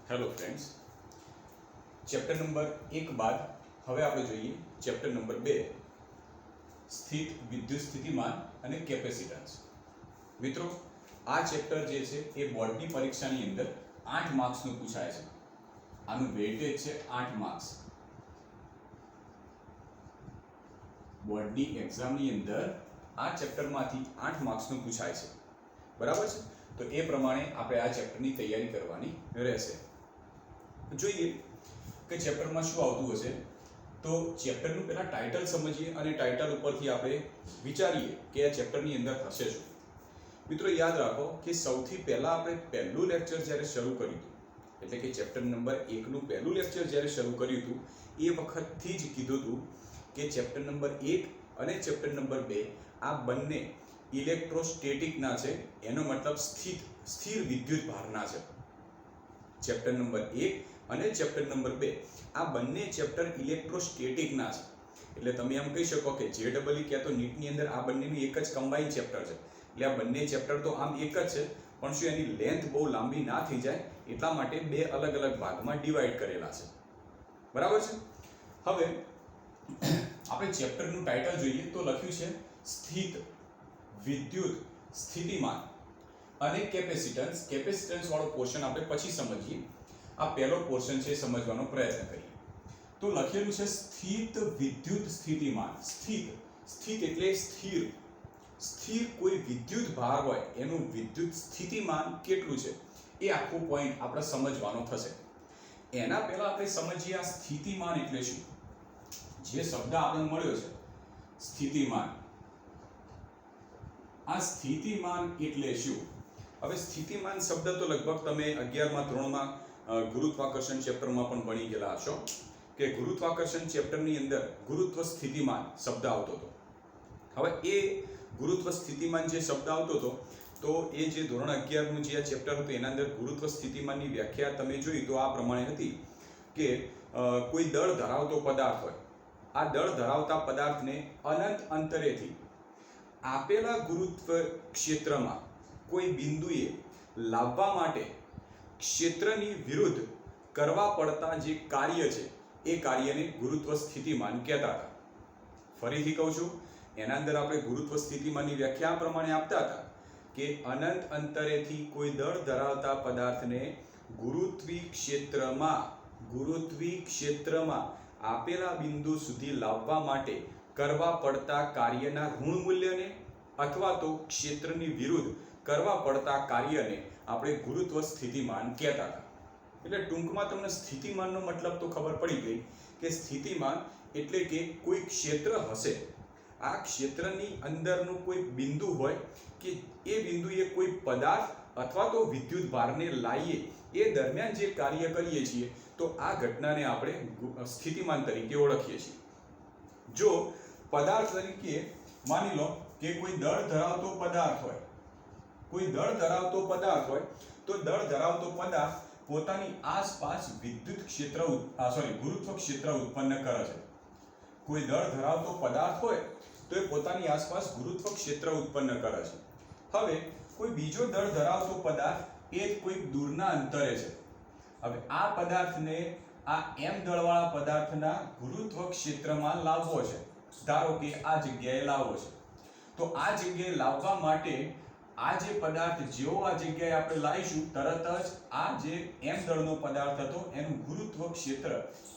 Hello friends, chapter number 1 બાદ હવે આપણે જોઈએ ચેપ્ટર નંબર 2 સ્થિત વિદ્યુત સ્થિતિમાન અને કેપેસિટન્સ. મિત્રો, આ ચેપ્ટર જે છે એ બોર્ડની પરીક્ષાની અંદર 8 માર્ક્સનું પૂછાય છે. આનું વેઇટેજ છે 8 માર્ક્સ. બોર્ડની એક્ઝામની અંદર આ ચેપ્ટરમાંથી 8 માર્ક્સનું પૂછાય છે. બરાબર છે? તો એ પ્રમાણે આપણે આ ચેપ્ટરની તૈયારી કરવાની રહેશે. જોઈએ કે ચેપ્ટરમાં શું આવતું હશે. તો ચેપ્ટરનું પહેલા ટાઇટલ સમજીએ અને ટાઇટલ ઉપરથી આપણે વિચારીએ કે આ ચેપ્ટરની અંદર હશે શું. મિત્રો, યાદ રાખો કે સૌથી પહેલા આપણે પહેલું લેક્ચર જ્યારે શરૂ કર્યું હતું, એટલે કે ચેપ્ટર નંબર 1 નું પહેલું લેક્ચર જ્યારે શરૂ કર્યું હતું એ વખતથી જ કીધું હતું કે ચેપ્ટર નંબર 1 અને ચેપ્ટર નંબર 2 આ બંને ઇલેક્ટ્રોસ્ટેટિકના છે. એનો મતલબ સ્થિર વિદ્યુત ભારના છે. ચેપ્ટર નંબર 1 અને ચેપ્ટર નંબર 2 આ બંને ચેપ્ટર ઇલેક્ટ્રોસ્ટેટિકના છે. એટલે તમે એમ કહી શકો કે JEE કે તો નીટની અંદર આ બંનેનું એક જ કમ્બાઇન્ડ ચેપ્ટર છે. એટલે આ બંને ચેપ્ટર તો આમ એક જ છે, પણ શું એની લેન્થ બહુ લાંબી ના થઈ જાય એટલા માટે બે અલગ અલગ ભાગમાં ડિવાઈડ કરેલા છે. બરાબર છે? હવે આપણે ચેપ્ટરનું ટાઇટલ જોઈએ તો લખ્યું છે સ્થિત વિદ્યુત સ્થિતિમાન અને કેપેસિટન્સ. કેપેસિટન્સ વાળો પોર્શન આપણે પછી સમજીએ. આ પહેલો પોર્શન છે સમજવાનો પ્રયત્ન કરીએ. તો લખેલું છે સ્થિત વિદ્યુત સ્થિતિમાન. સ્થિત એટલે સ્થિર. સ્થિર કોઈ વિદ્યુત ભાર હોય એનું વિદ્યુત સ્થિતિમાન કેટલું છે એ આખો પોઈન્ટ આપણે સમજવાનો થશે. એના પહેલા આપણે સમજીએ આ સ્થિતિમાન એટલે શું. જે શબ્દ આપણને મળ્યો છે સ્થિતિમાન, આ સ્થિતિમાન એટલે શું? હવે સ્થિતિમાન શબ્દ તો લગભગ તમે 11મા ધોરણમાં ગુરુત્વાકર્ષણ ચેપ્ટરમાં પણ ભણી ગયેલા હશો કે ગુરુત્વાકર્ષણ ચેપ્ટરની અંદર ગુરુત્વ સ્થિતિમાન શબ્દ આવતો હતો. હવે એ ગુરુત્વ સ્થિતિમાન જે શબ્દ આવતો હતો તો એ જે ધોરણ 11નું જે ચેપ્ટર હતું એના અંદર ગુરુત્વ સ્થિતિમાનની વ્યાખ્યા તમે જોઈ તો આ પ્રમાણે હતી કે કોઈ દળ ધરાવતો પદાર્થ હોય, આ દળ ધરાવતા પદાર્થને અનંત અંતરેથી આપેલા ગુરુત્વ ક્ષેત્રમાં કોઈ બિંદુએ લાવવા માટે ક્ષેત્રની વિરુદ્ધ કરવા પડતા જે કાર્ય છે એ કાર્યને ગુરુત્વ સ્થિતિમાન કહેતા હતા. ફરીથી કહું છું, એના અંદર આપણે ગુરુત્વ સ્થિતિમાનની વ્યાખ્યા પ્રમાણે આપતા હતા કે અનંત અંતરેથી કોઈ દળ ધરાવતા પદાર્થને ગુરુત્વી ક્ષેત્રમાં આપેલા બિંદુ સુધી લાવવા માટે કરવા પડતા કાર્યના ઋણ મૂલ્યને અથવા તો ક્ષેત્રની વિરુદ્ધ કરવા પડતા કાર્યને આપણે ગુરુત્વ સ્થિતિમાન કહેતા હતા. એટલે ટૂંકમાં તમને સ્થિતિમાનનો મતલબ તો ખબર પડી ગઈ કે સ્થિતિમાન એટલે કે કોઈ ક્ષેત્ર હશે, આ ક્ષેત્રની અંદરનું કોઈ બિંદુ હોય કે એ બિંદુએ કોઈ પદાર્થ અથવા તો વિદ્યુત ભારને લાવીએ એ દરમિયાન જે કાર્ય કરીએ છીએ તો આ ઘટનાને આપણે સ્થિતિમાન તરીકે ઓળખીએ છીએ. જો પદાર્થ તરીકે માની લો કે કોઈ દળ ધરાવતો પદાર્થ હોય, તો દળ ધરાવતો પદાર્થ પોતાની આસપાસ વિદ્યુત ક્ષેત્ર ગુરુત્વ ક્ષેત્ર ઉત્પન્ન કરે છે. કોઈ દળ ધરાવતો પદાર્થ હોય તો એ પોતાની આસપાસ ગુરુત્વ ક્ષેત્ર ઉત્પન્ન કરે છે. હવે કોઈ બીજો દળ ધરાવતો પદાર્થ એ કોઈ દૂરના અંતરે છે. હવે આ પદાર્થને આ m દળવાળા પદાર્થના ગુરુત્વ ક્ષેત્રમાં લાવવો છે. ધારો કે આ જગ્યાએ લાવવો છે, તો આ જગ્યાએ લાવવા માટે આ જે પદાર્થ જેવો આ જગ્યાએ આપણે લાવીશું તરત જ આ જે m દળનો પદાર્થ હતો એનું ગુરુત્વ ક્ષેત્ર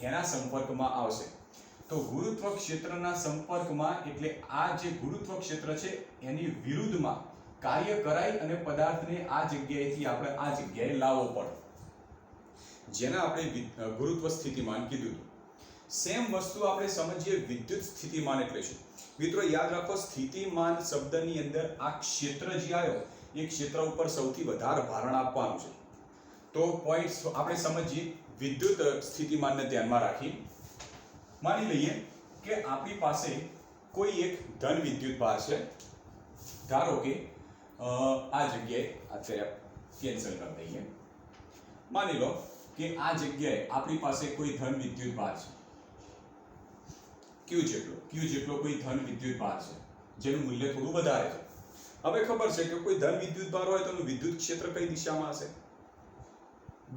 એના સંપર્કમાં આવશે. તો ગુરુત્વ ક્ષેત્રના સંપર્કમાં એટલે આ જે ગુરુત્વ ક્ષેત્ર છે એની વિરુદ્ધમાં કાર્ય કરાય અને પદાર્થને આ જગ્યાએથી આપણે આ જગ્યાએ લાવવો પડે, જેને આપણે ગુરુત્વ સ્થિતિમાન કીધું હતું. સેમ વસ્તુ આપણે સમજીએ વિદ્યુત સ્થિતિમાન એટલે શું. મિત્રો, યાદ રાખો સ્થિતિમાન શબ્દની અંદર આ ક્ષેત્ર જે આવ્યો એ ક્ષેત્ર ઉપર સૌથી વધારે ભારણ આપવાનું છે. તો પોઈન્ટ્સ આપણે સમજીએ વિદ્યુત સ્થિતિમાનને ધ્યાનમાં રાખી. માની લઈએ કે આપણી પાસે કોઈ એક ધન વિદ્યુત ભાર છે. ધારો કે આ જગ્યાએ અત્યારે કેન્સલ કરી દઈએ. માની લો કે આ જગ્યાએ આપણી પાસે કોઈ ધન વિદ્યુત ભાર છે, Q જેટલો કોઈ ધન વિદ્યુત ભાર છે જેનું મૂલ્ય થોડું વધારે છે. હવે ખબર છે કે કોઈ ધન વિદ્યુત ભાર હોય તો એનું વિદ્યુત ક્ષેત્ર કઈ દિશામાં હશે?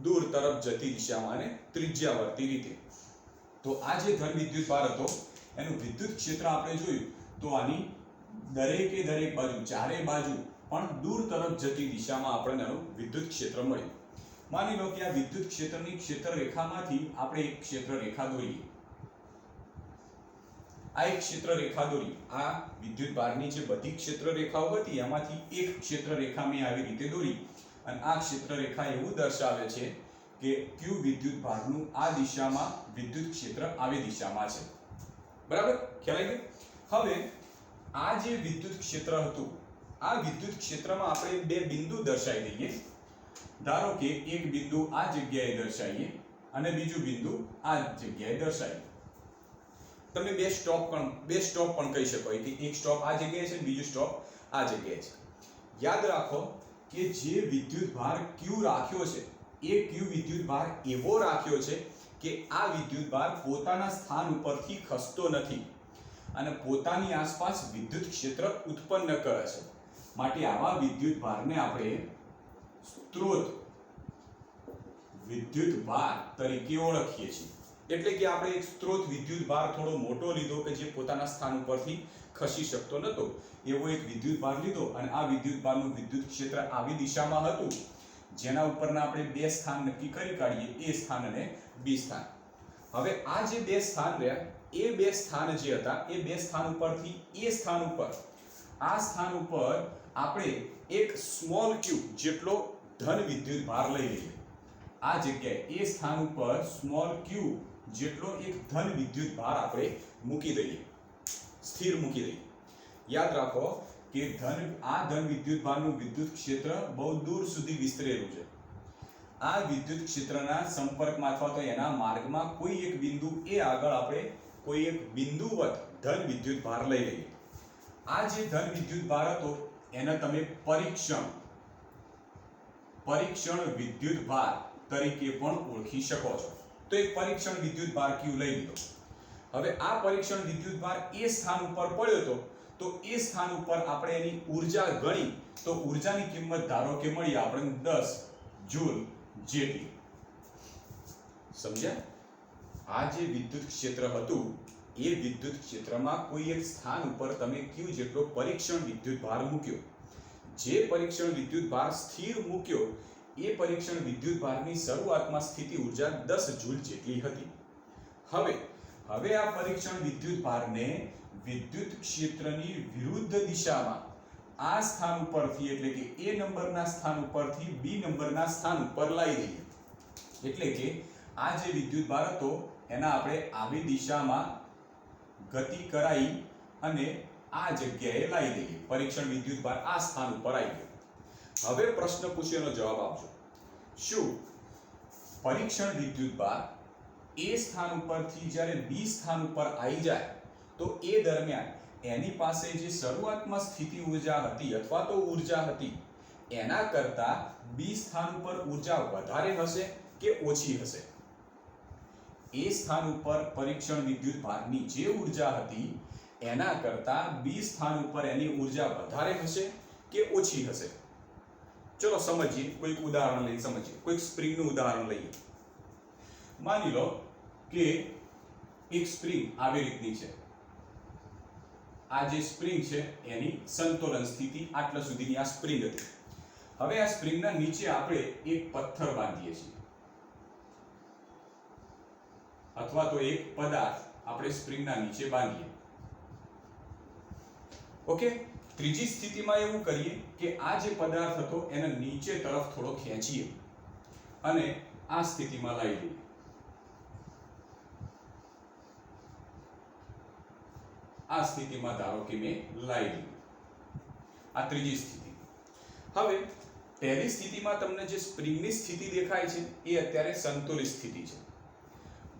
દૂર તરફ જતી દિશામાં અને ત્રિજ્યાવર્તી રીતે. તો આ જે ધન વિદ્યુત ભાર હતો એનું વિદ્યુત ક્ષેત્ર આપણે જોયું તો આની દરેકે દરેક બાજુ ચારે બાજુ પણ દૂર તરફ જતી દિશામાં આપણને આનું વિદ્યુત ક્ષેત્ર મળ્યું. માની લો કે આ વિદ્યુત ક્ષેત્રની ક્ષેત્ર રેખામાંથી આપણે એક ક્ષેત્ર રેખા દોરીએ. આ એક ક્ષેત્ર રેખા દોરી. આ વિદ્યુત ભારની જે બધી ક્ષેત્ર રેખાઓ હતી એમાંથી એક ક્ષેત્ર રેખા મેં આવી રીતે દોરી અને આ ક્ષેત્ર રેખા એવું દર્શાવે છે કે q વિદ્યુત ભારનું આ દિશામાં વિદ્યુત ક્ષેત્ર આવી દિશામાં છે. બરાબર ખ્યાલ આવી ગયો? હવે આ જે વિદ્યુત ક્ષેત્ર હતું આ વિદ્યુત ક્ષેત્રમાં આપણે બે બિંદુ દર્શાવી દઈએ. ધારો કે એક બિંદુ આ જગ્યાએ દર્શાવીએ અને બીજું બિંદુ આ જગ્યાએ દર્શાવીએ. તમે બે સ્ટોપ પણ કહી શકો કે એક સ્ટોપ આ જગ્યાએ છે બીજું સ્ટોપ આ જગ્યાએ છે. યાદ રાખો કે જે વિદ્યુત ભાર q રાખ્યો છે એ q વિદ્યુત ભાર એવો રાખ્યો છે કે આ વિદ્યુત ભાર પોતાના સ્થાન ઉપરથી ખસતો નથી અને પોતાની આસપાસ વિદ્યુત ક્ષેત્ર ઉત્પન્ન કરે છે. માટે આવા વિદ્યુત ભારને આપણે સ્ત્રોત વિદ્યુત ભાર તરીકે ઓળખીએ છીએ. એટલે કે આપણે એક સ્ત્રોત વિદ્યુત ભાર થોડો મોટો લીધો કે જે પોતાના સ્થાન ઉપરથી ખસી શકતો નતો એવો એક વિદ્યુત ભાર લીધો અને આ વિદ્યુત ભારનું વિદ્યુત ક્ષેત્ર આવી દિશામાં હતું જેના ઉપરના આપણે બે સ્થાન નક્કી કરી કાઢીએ એ સ્થાન અને બી સ્થાન. હવે આ જે બે સ્થાન રહ્યા એ બે સ્થાન જે હતા એ બે સ્થાન ઉપરથી એ સ્થાન ઉપર આ સ્થાન ઉપર આપણે એક સ્મોલ q જેટલો ધન વિદ્યુત ભાર લઈ લઈએ. આ જગ્યાએ એ સ્થાન ઉપર સ્મોલ q જેટલો એક ધન વિદ્યુત ભાર આપણે મૂકી દઈએ, સ્થિર મૂકી દઈએ. યાદ રાખો કે આ ધન વિદ્યુત ભારનું વિદ્યુત ક્ષેત્ર બહુ દૂર સુધી વિસ્તરેલું છે. આ વિદ્યુત ક્ષેત્રના સંપર્કમાં અથવા તો એના માર્ગમાં કોઈ એક બિંદુ એ આગળ આપણે કોઈ એક બિંદુવત ધન વિદ્યુત ભાર લઈ લઈએ. આ જે ધન વિદ્યુત ભાર હતો એને તમે પરીક્ષણ વિદ્યુત ભાર તરીકે પણ ઓળખી શકો છો. તો એક પરીક્ષણ વિદ્યુત ભાર q લઈ લીધો. હવે આ પરીક્ષણ વિદ્યુત ભાર એ સ્થાન ઉપર પડ્યો હતો તો એ સ્થાન ઉપર આપણે એની ઊર્જા ગણી તો ઊર્જાની કિંમત ધારો કે મળી આપણને 10 જૂલ જેટલી. સમજ્યા? આ જે વિદ્યુત ક્ષેત્ર હતું એ વિદ્યુત ક્ષેત્રમાં કોઈ એક સ્થાન ઉપર તમે q જેટલો પરીક્ષણ વિદ્યુત ભાર મૂક્યો. જે પરીક્ષણ વિદ્યુત ભાર સ્થિર મૂક્યો એ પરીક્ષણ વિદ્યુત ભારની શરૂઆતમાં સ્થિતિ ઊર્જા 10 જૂલ જેટલી હતી. હવે આ પરીક્ષણ વિદ્યુત ભારને વિદ્યુત ક્ષેત્રની વિરુદ્ધ દિશામાં આ સ્થાન ઉપરથી એટલે કે એ નંબરના સ્થાન ઉપરથી બી નંબરના સ્થાન ઉપર લાવી દઈએ. એટલે કે આ જે વિદ્યુત ભાર હતો એના આપણે આવી દિશામાં ગતિ કરાવી અને આ જગ્યાએ લાવી દઈએ. પરીક્ષણ વિદ્યુત ભાર આ સ્થાન ઉપર આવી ગયો. હવે પ્રશ્ન પૂછ્યોનો જવાબ આપજો. શું પરીક્ષણ વિદ્યુત ભાર એ સ્થાન ઉપરથી જ્યારે બી સ્થાન ઉપર આવી જાય તો એ દરમિયાન એની પાસે જે શરૂઆતમાં સ્થિતિ ઊર્જા હતી અથવા તો ઊર્જા હતી એના કરતા બી સ્થાન ઉપર ઊર્જા વધારે હશે કે ઓછી હશે? એ સ્થાન ઉપર પરીક્ષણ વિદ્યુત ભારની જે ઊર્જા હતી એના કરતા બી સ્થાન ઉપર એની ઊર્જા વધારે હશે કે ઓછી હશે? ચલો સમજીએ, કોઈક ઉદાહરણ લઈ સમજીએ. કોઈક સ્પ્રિંગનું ઉદાહરણ લઈએ. માની લો કે એક સ્પ્રિંગ આવી રીતની છે. આ જે સ્પ્રિંગ છે એની સંતુલન સ્થિતિ આટલા સુધીની આ સ્પ્રિંગ હતી. હવે આ સ્પ્રિંગના નીચે આપણે એક પથ્થર બાંધીએ છીએ અથવા તો એક પદાર્થ આપણે સ્પ્રિંગના નીચે બાંધીએ. ઓકે, ત્રીજી સ્થિતિમાં એવું કરીએ કે આ જે પદાર્થ હતો એને નીચે તરફ થોડો ખેંચીએ અને આ સ્થિતિમાં લાવી દઈએ. આ સ્થિતિમાં ધારો કે મેં લાવી દીધું. આ ત્રીજી સ્થિતિ. હવે પહેલી સ્થિતિમાં તમને જે સ્પ્રિંગની સ્થિતિ દેખાય છે એ અત્યારે સંતુલિત સ્થિતિ છે.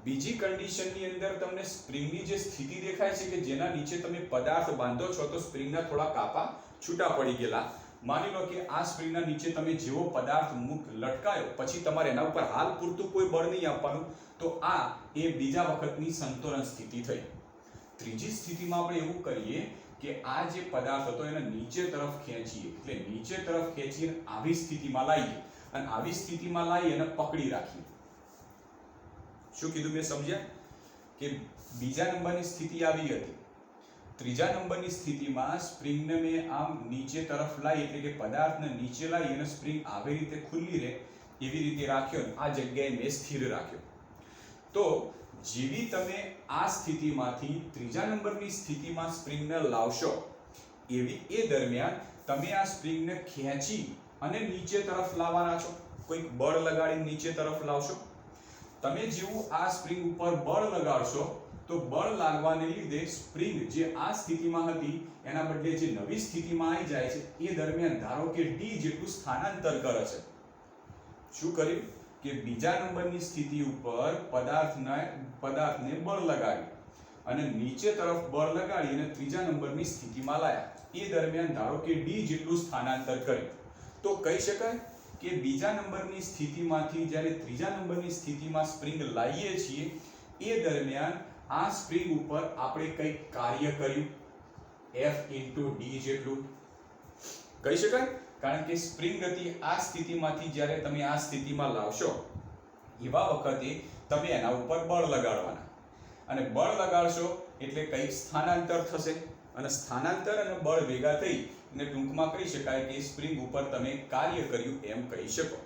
બીજી કન્ડિશનની અંદર તમને સ્પ્રિંગની જે સ્થિતિ દેખાય છે કે જેના નીચે તમે પદાર્થ બાંધો છો તો સ્પ્રિંગના થોડા કાપા છૂટા પડી ગયેલા. માની લો કે આ સ્પ્રિંગના નીચે તમે જેવો પદાર્થ લટકાયો પછી તમારે એના ઉપર હાલ પૂરતું કોઈ બળ નહીં આપવાનું તો આ એ બીજા વખતની સંતુલન સ્થિતિ થઈ. ત્રીજી સ્થિતિમાં આપણે એવું કરીએ કે આ જે પદાર્થ હતો એને નીચે તરફ ખેંચીએ એટલે નીચે તરફ ખેંચીને આવી સ્થિતિમાં લાવીએ અને આવી સ્થિતિમાં લાવી અને પકડી રાખી. શું કીધું મેં સમજ્યા? કે બીજા નંબરની સ્થિતિ આવી હતી, ત્રીજા નંબરની સ્થિતિમાં સ્પ્રિંગને મેં આમ નીચે તરફ લાવી, એટલે કે પદાર્થને નીચે લાવી અને સ્પ્રિંગ આવી રીતે ખુલ્લી રહે એવી રીતે રાખ્યો, આ જગ્યાએ મેં સ્થિર રાખ્યો. તો જેવી તમે આ સ્થિતિમાંથી ત્રીજા નંબરની સ્થિતિમાં સ્પ્રિંગને લાવશો, એવી એ દરમિયાન તમે આ સ્પ્રિંગને ખેંચી અને નીચે તરફ લાવવાના છો. કોઈક બળ લગાડી નીચે તરફ લાવશો. તમે જેવું આ સ્પ્રિંગ ઉપર બળ લગાડશો તો બળ લાગવાને લીધે સ્પ્રિંગ જે આ સ્થિતિમાં હતી એના બદલે જે નવી સ્થિતિમાં આવી જાય છે, એ દરમિયાન ધારો કે d જેટલું સ્થાનાંતર કરે છે. શું કર્યું? કે બીજા નંબરની સ્થિતિ ઉપર પદાર્થને બળ લગાડી અને નીચે તરફ બળ લગાડી અને ત્રીજા નંબરની સ્થિતિમાં લાયા. એ દરમિયાન ધારો કે d જેટલું સ્થાનાંતર કર્યું. તો કહી શકાય કે બીજા નંબરની સ્થિતિમાંથી જ્યારે ત્રીજા નંબરની સ્થિતિમાં સ્પ્રિંગ લાવીએ છીએ એ દરમિયાન આ સ્પ્રિંગ ઉપર આપણે કંઈક કાર્ય કર્યું, F × d જેટલું કહી શકાય. કારણ કે સ્પ્રિંગ હતી આ સ્થિતિમાંથી જ્યારે તમે આ સ્થિતિમાં લાવશો એવા વખતે તમે એના ઉપર બળ લગાડવાના, અને બળ લગાડશો એટલે કંઈક સ્થાનાંતર થશે, અને સ્થાનાંતર અને બળ ભેગા થઈ અને ટૂંકમાં કહી શકાય કે સ્પ્રિંગ ઉપર તમે કાર્ય કર્યું એમ કહી શકો.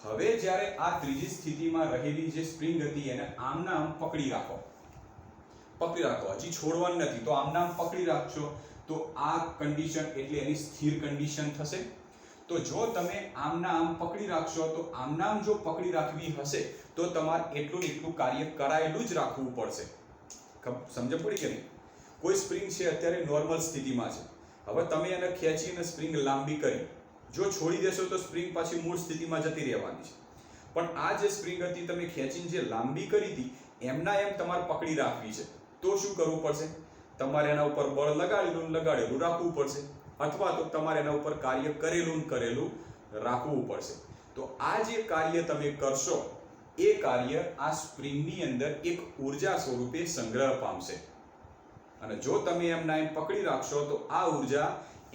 હવે જ્યારે આ ત્રીજી સ્થિતિમાં રહેલી જે સ્પ્રિંગ હતી એને આમના આમ પકડી રાખો, હજી છોડવાનું નથી. તો આમના આમ પકડી રાખશો તો આ કન્ડિશન એટલે એની સ્થિર કન્ડિશન થશે. તો જો તમે આમના આમ પકડી રાખશો તો આમના આમ જો પકડી રાખવી હશે તો તમારે એટલું કાર્ય કરાયેલું જ રાખવું પડશે. સમજ પડી કે નહીં? કોઈ સ્પ્રિંગ છે અત્યારે નોર્મલ સ્થિતિમાં છે, હવે તમે એને ખેંચીને સ્પ્રિંગ લાંબી કરી, જો છોડી દેશો તો સ્પ્રિંગ પાછી મૂળ સ્થિતિમાં જતી રહેવાની છે. પણ આ જે સ્પ્રિંગ હતી તમે ખેંચીને જે લાંબી કરી હતી એમના એમ તમારે પકડી રાખવી છે. તો શું કરવું પડશે? તમારે એના ઉપર બળ લગાડેલું રાખવું પડશે, અથવા તો તમારે એના ઉપર કાર્ય કરેલું રાખવું પડશે. તો આ જે કાર્ય તમે કરશો એ કાર્ય આ સ્પ્રિંગની અંદર એક ઊર્જા સ્વરૂપે સંગ્રહ પામશે, અને જો તમે એમના એમ પકડી રાખશો તો આ ઊર્જા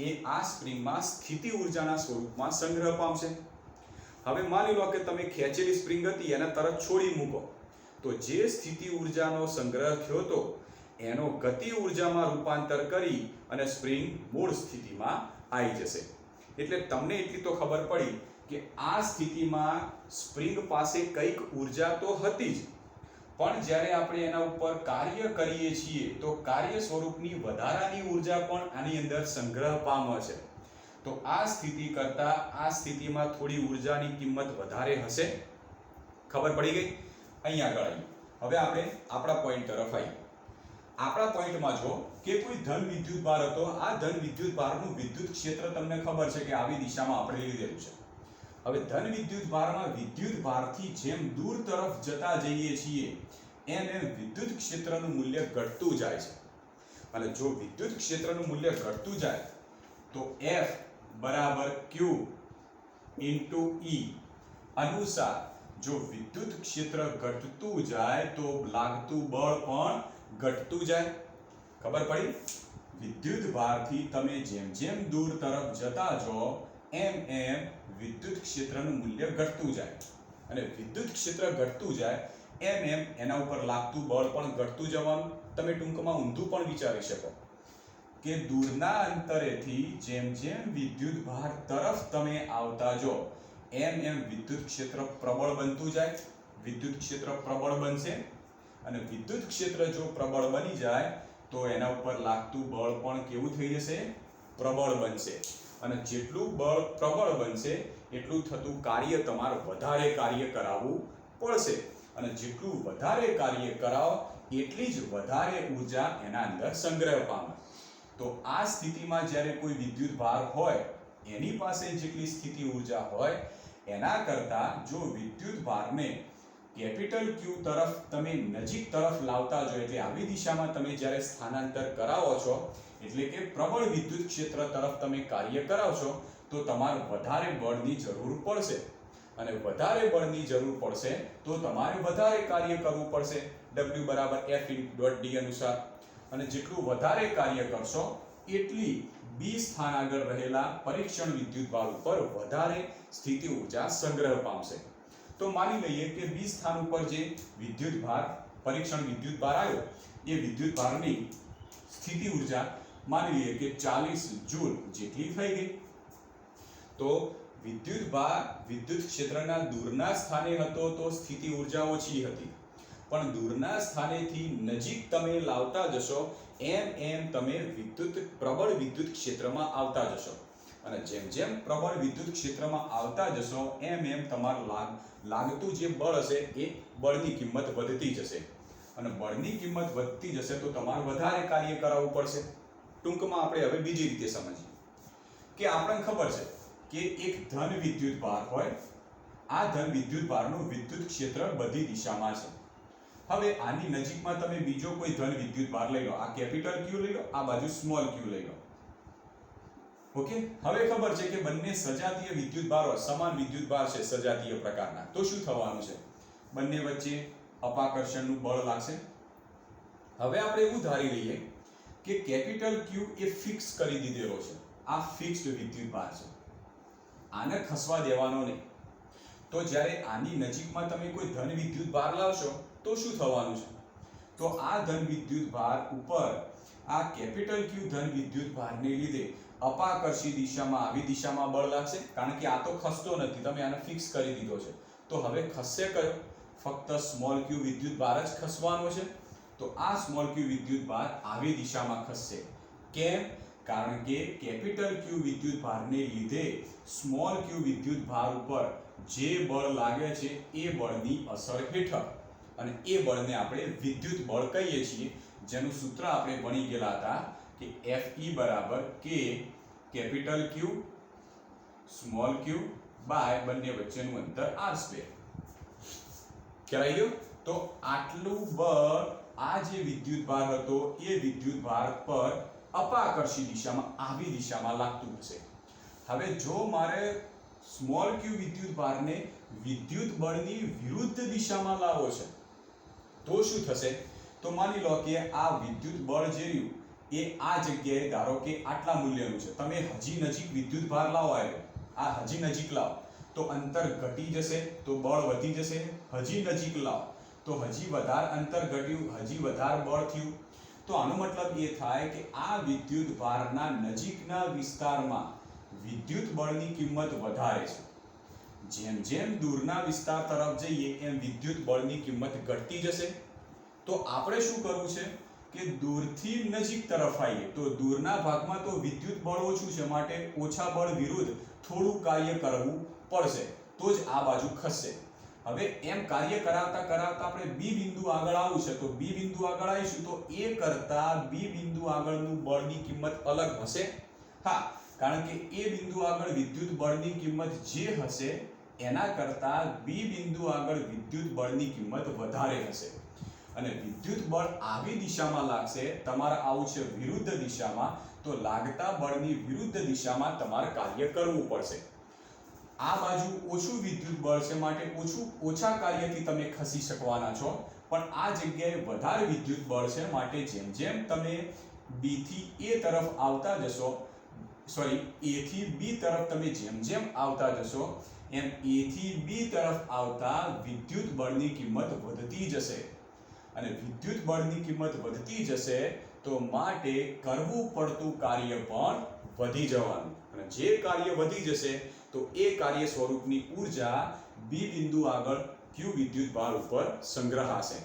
એ આ સ્પ્રિંગમાં સ્થિતિ ઊર્જાના સ્વરૂપમાં સંગ્રહ પામશે. હવે માની લો કે તમે ખેંચેલી સ્પ્રિંગ હતી એને તરત છોડી મૂકો, તો જે સ્થિતિ ઊર્જાનો સંગ્રહ થયો તો એનો ગતિ ઊર્જામાં રૂપાંતર કરી અને સ્પ્રિંગ મૂળ સ્થિતિમાં આવી જશે. એટલે તમને એટલી તો ખબર પડી કે આ સ્થિતિમાં સ્પ્રિંગ પાસે કંઈક ઊર્જા તો હતી જ, પણ જ્યારે આપણે એના ઉપર કાર્ય કરીએ છીએ તો કાર્ય સ્વરૂપની વધારાની ઊર્જા પણ આની અંદર સંગ્રહ પામે છે. તો આ સ્થિતિ કરતાં આ સ્થિતિમાં થોડી ઊર્જાની કિંમત વધારે હશે. ખબર પડી ગઈ? અહીંયા આગળ આવીએ. હવે આપણે આપણા પોઈન્ટ તરફ આવીએ. આપણા પોઈન્ટમાં જો કે કોઈ ધન વિદ્યુત ભાર હતો, આ ધન વિદ્યુત ભારનું વિદ્યુત ક્ષેત્ર તમને ખબર છે કે આવી દિશામાં આપણે લીધેલું છે. હવે ધન વિદ્યુત ભારમાં વિદ્યુત ભારથી જેમ દૂર તરફ જતા જઈએ છીએ એમ વિદ્યુત ક્ષેત્રનું મૂલ્ય ઘટતું જાય છે. અને જો વિદ્યુત ક્ષેત્રનું મૂલ્ય ઘટતું જાય તો F = Q × E અનુસાર જો વિદ્યુત ક્ષેત્ર ઘટતું જાય તો લાગતું બળ પણ ઘટતું જાય. ખબર પડી? વિદ્યુત ભારથી તમે જેમ દૂર તરફ જતા જાઓ એમ વિદ્યુત ક્ષેત્રનું મૂલ્ય ઘટતું જાય, અને વિદ્યુત ક્ષેત્ર ઘટતું જાય એમ એના ઉપર લાગતું બળ પણ ઘટતું જવાનું. તમે ટૂંકમાં ઊંધું પણ વિચારી શકો કે દૂરના અંતરેથી જેમ વિદ્યુત ભાર તરફ તમે આવતા જો એમ વિદ્યુત ક્ષેત્ર પ્રબળ બનતું જાય. વિદ્યુત ક્ષેત્ર પ્રબળ બનશે, અને વિદ્યુત ક્ષેત્ર જો પ્રબળ બની જાય તો એના ઉપર લાગતું બળ પણ કેવું થઈ જશે? પ્રબળ બનશે. અને જેટલું બળ પ્રબળ બનશે એટલું થતું કાર્ય તમારે વધારે કાર્ય કરાવવું પડશે, અને જેટલું વધારે કાર્ય કરાવો એટલી જ વધારે ઊર્જા એના અંદર સંગ્રહ પામે. તો આ સ્થિતિમાં જ્યારે કોઈ વિદ્યુત ભાર હોય એની પાસે જેટલી સ્થિતિ ઊર્જા હોય એના કરતાં જો વિદ્યુત ભારને કેપિટલ Q તરફ તમે નજીક તરફ લાવતા જો, એટલે આવી દિશામાં તમે જ્યારે સ્થાનાંતર કરાવો છો એટલે કે પ્રબળ વિદ્યુત ક્ષેત્ર તરફ તમે કાર્ય કરાવશો તો તમારે વધારે બળની જરૂર પડશે, અને વધારે બળની જરૂર પડશે તો તમારે વધારે કાર્ય કરવું પડશે W = F × d અનુસાર. અને જેટલું વધારે કાર્ય કરશો એટલી બી સ્થાન આગળ રહેલા પરીક્ષણ વિદ્યુતભાર ઉપર વધારે સ્થિતિ ઊર્જા સંગ્રહ પામશે. તો માની લઈએ કે બી સ્થાન ઉપર જે વિદ્યુતભાર પરીક્ષણ વિદ્યુતભાર આવ્યો એ વિદ્યુતભારની સ્થિતિ ઊર્જા માની લઈએ કે 40 જૂલ જેટલી થઈ ગઈ. તો વિદ્યુતભાર વિદ્યુત ક્ષેત્રના દૂરના સ્થાને હતો તો સ્થિતિ ઊર્જા ઓછી હતી, પણ દૂરના સ્થાનેથી નજીક તમે લાવતા જશો એમ તમે પ્રબળ વિદ્યુત ક્ષેત્રમાં આવતા જશો, અને જેમ જેમ પ્રબળ વિદ્યુત ક્ષેત્રમાં આવતા જશો એમ તમારું લાગતું જે બળ હશે એ બળની કિંમત વધતી જશે, અને બળની કિંમત વધતી જશે તો તમારે વધારે કાર્ય કરાવવું પડશે. ટૂંકમાં આપણે હવે બીજી રીતે સમજીએ કે આપણને ખબર છે કે એક ધન વિદ્યુત ભાર હોય, આ ધન વિદ્યુત ભારનું વિદ્યુત ક્ષેત્ર બધી દિશામાં છે. હવે આની નજીકમાં તમે બીજો કોઈ ધન વિદ્યુત ભાર લઈ લો, આ કેપિટલ Q લઈ લો, આ બાજુ સ્મોલ q લઈ લો. ઓકે, હવે ખબર છે કે બંને સજાતીય વિદ્યુત ભાર હોય, સમાન વિદ્યુત ભાર છે સજાતીય પ્રકારના, તો શું થવાનું છે? બંને વચ્ચે અપાકર્ષણનું બળ લાગશે. હવે આપણે એવું ધારી લઈએ કે કેપિટલ Q એ ફિક્સ કરી દીધેલો છે, આ ફિક્સ્ડ વિદ્યુત ભાર છે, આને ખસવા દેવાનો નહીં. તો જ્યારે આની નજીકમાં તમે કોઈ ધન વિદ્યુત ભાર લાવશો તો શું થવાનું છે? તો આ ધન વિદ્યુત ભાર ઉપર આ કેપિટલ Q ધન વિદ્યુત ભારને લીધે અપાકર્ષી દિશામાં આવી દિશામાં બળ લાગશે, કારણ કે આ તો ખસતો નથી, તમે આને ફિક્સ કરી દીધો છે. તો હવે ખસશે કયો? ફક્ત સ્મોલ q વિદ્યુત ભાર જ ખસવાનો છે. તો આ સ્મોલ q વિદ્યુત ભાર આવી દિશામાં ખસશે. કેમ? કારણ કે કેપિટલ Q વિદ્યુત ભારને લીધે સ્મોલ q વિદ્યુત ભાર ઉપર જે બળ લાગે છે એ બળની અસર હેઠળ, અને એ બળને આપણે વિદ્યુત બળ કહીએ છીએ, જેનું સૂત્ર આપણે ભણી ગયેલા હતા કે Fe બરાબર K capital Q small q by બંને વચ્ચેનું અંતર r². ખ્યાલ આવી ગયો? તો આટલું બળ આ જે વિદ્યુત ભાર હતો એ વિદ્યુત ભાર પર અપાકર્ષી દિશામાં આવી દિશામાં લાગતું હશે. હવે જો મારે સ્મોલ q વિદ્યુત ભારને વિદ્યુત બળની વિરુદ્ધ દિશામાં લાવવો છે તો શું થશે? તો માની લો કે આ વિદ્યુત બળ જે રહ્યું એ આ જગ્યાએ ધારો કે આટલા મૂલ્યનું છે, તમે હજી નજીક વિદ્યુત ભાર લાવો, આવ્યો આ હજી નજીક લાવો તો અંતર ઘટી જશે, તો બળ વધી જશે. હજી નજીક લાવો તો હજી વધારે અંતર ઘટ્યું, હજી વધારે બળ થયું. તો આનો મતલબ એ થાય કે આ વિદ્યુત ભારના નજીકના વિસ્તારમાં વિદ્યુત બળની કિંમત વધારે છે. જેમ જેમ દૂરના વિસ્તાર તરફ જઈએ એમ વિદ્યુત બળની કિંમત ઘટતી જશે. તો આપણે શું કરવું છે કે દૂરથી નજીક તરફ આવીએ તો દૂરના ભાગમાં તો વિદ્યુત બળ ઓછું છે, માટે ઓછા બળ વિરુદ્ધ થોડું કાર્ય કરવું પડશે, તો જ આ બાજુ ખસશે. હવે એમ કાર્ય કરાવતા કરાવતા આપણે બી બિંદુ આગળ આવવું છે, તો બી બિંદુ આગળ આવીશું તો એ કરતા બી બિંદુ આગળનું બળની કિંમત અલગ હશે. હા, કારણ કે એ બિંદુ આગળ વિદ્યુત બળની કિંમત જે હશે એના કરતા બી બિંદુ આગળ વિદ્યુત બળની કિંમત વધારે હશે, અને વિદ્યુત બળ આવી દિશામાં લાગશે, તમારે આવું છે વિરુદ્ધ દિશામાં, તો લાગતા બળની વિરુદ્ધ દિશામાં તમારે કાર્ય કરવું પડશે. આ બાજુ ઓછું વિદ્યુત બળ છે, માટે ઓછા કાર્યથી તમે ખસી શકવાના છો, પણ આ જગ્યાએ વધારે વિદ્યુત બળ છે, માટે જેમ જેમ તમે બી થી એ તરફ આવતા જશો, સોરી એ થી બી તરફ તમે જેમ જેમ આવતા જશો એમ એ થી બી તરફ આવતા વિદ્યુત બળની કિંમત વધતી જશે, અને વિદ્યુત બળની કિંમત વધતી જશે તો માટે કરવું પડતું કાર્ય પણ વધી જવાનું, અને જે કાર્ય વધી જશે તો એ કાર્ય સ્વરૂપની ઊર્જા બી બિંદુ આગળ Q વિદ્યુત ભાર ઉપર સંગ્રહાશે.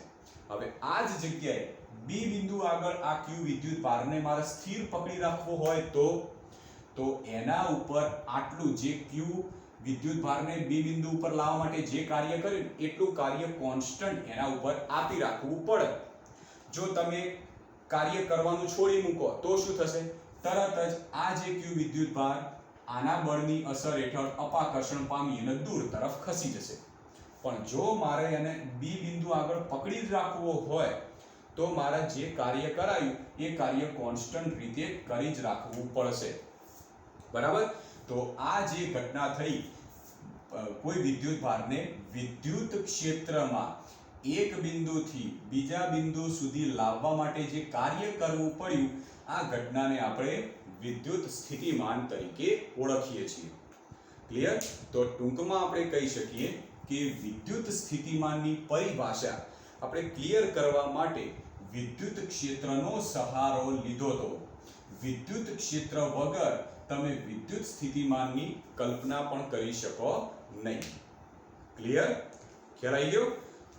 હવે આ જ જગ્યાએ બી બિંદુ આગળ આ Q વિદ્યુત ભારને મારે સ્થિર પકડી રાખવો હોય તો એના ઉપર આટલું જે Q વિદ્યુત ભારને બી બિંદુ ઉપર લાવવા માટે જે કાર્ય કર્યું એટલું કાર્ય કોન્સ્ટન્ટ એના ઉપર આપી રાખવું પડે. જો તમે કાર્ય કરવાનું છોડી મૂકો તો શું થશે? તરત જ આ જે Q વિદ્યુત ભાર આના બળની અસર હેઠળ અપાકર્ષણ પામી અને દૂર તરફ ખસી જશે. પણ જો મારે એને બી બિંદુ આગળ પકડી જ રાખવો હોય તો મારે જે કાર્ય કરાયું એ કાર્ય કોન્સ્ટન્ટ રીતે કરી જ રાખવું પડશે. બરાબર? તો આ જે ઘટના થઈ, કોઈ વિદ્યુત ભારને વિદ્યુત ક્ષેત્રમાં એક બિંદુથી બીજા બિંદુ સુધી લાવવા માટે જે કાર્ય કરવું પડ્યું, આ ઘટનાને આપણે વિદ્યુત સ્થિતિમાન તરીકે ઓળખીએ છીએ. ક્લિયર? તો ટૂંકમાં આપણે કહી શકીએ કે વિદ્યુત સ્થિતિમાનની પરિભાષા આપણે ક્લિયર કરવા માટે વિદ્યુત ક્ષેત્રનો સહારો લીધો તો વિદ્યુત ક્ષેત્ર વગર તમે વિદ્યુત સ્થિતિમાનની કલ્પના પણ કરી શકો નહીં. ક્લિયર? ખ્યાલ આવી ગયો?